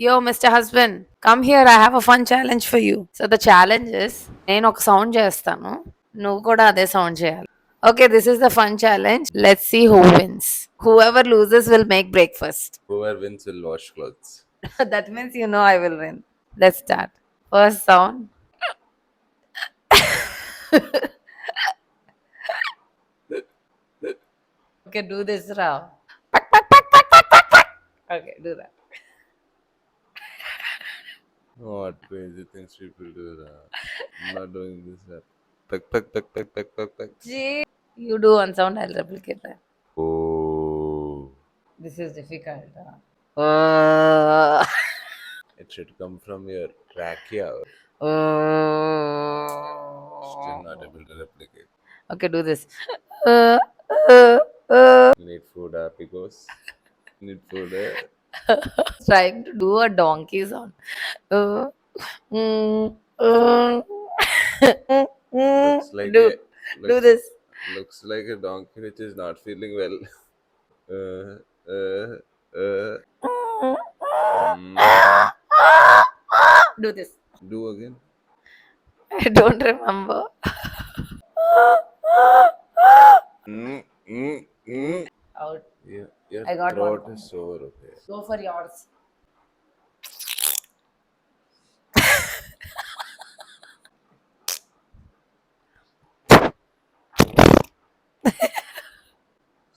Yo, Mr. Husband, come here. I have a fun challenge for you. So the challenge is నేను ఒక sound చేస్తాను నువ్వు కూడా అదే సౌండ్ చేయాలి. Okay, this is the fun challenge. Let's see who wins. Whoever loses will make breakfast. Whoever wins will wash clothes. That means you know I will win. Let's start. First sound. Okay, do this, Rao. Okay, do that. What crazy things people do. I'm not doing this. Tuck, tuck, tuck, tuck, tuck, tuck, tuck. Gee, you do one sound, I'll replicate that. Oh. This is difficult. Uh, It should come from your trachea. Still not able to replicate. Okay, do this. Uh, You need food, Picos. Need food. Trying to do a donkey sound. Mm, mm, Looks like do, a, do looks, this. looks like a donkey which is not feeling well. Mm. Do this. Do again. I don't remember. Mm, mm, mm. Out. Your I got throat one. is sore. Okay. Go for yours.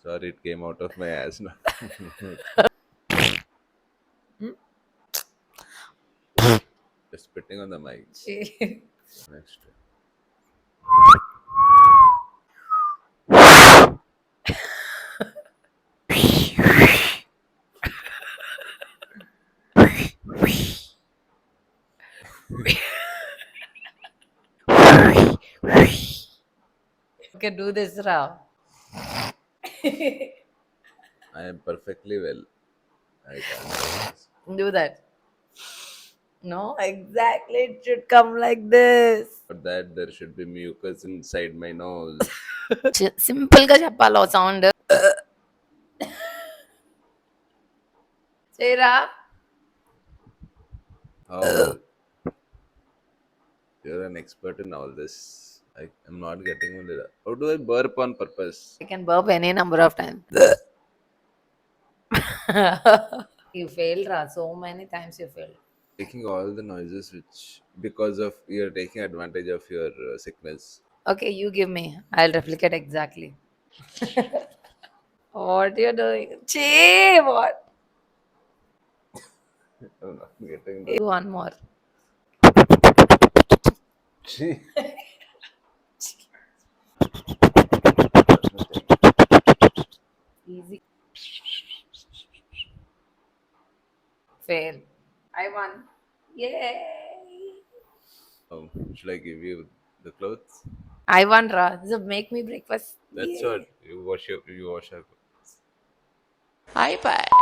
Sorry, it came out of my ass now. Just spitting on the mic. Next. Okay, do this, Rao. I am perfectly well. I can't do this. Do that. No, exactly. It should come like this. For that, there should be mucus inside my nose. Simple గా చెప్పాలి sound చేయరా Oh, you're an expert in all this. I am not getting it. How do I burp on purpose? I can burp any number of times. You failed, Ra. So many times you failed. Taking all the noises which because of you're taking advantage of your sickness. Okay, you give me. I'll replicate exactly. What you're doing? Chee, what? I'm not getting Do one more. the. Easy. Fail. I won. Yay! Should I give you the clothes? I won, Ra. So make me breakfast. That's Yay. what you wash your clothes. Bye bye.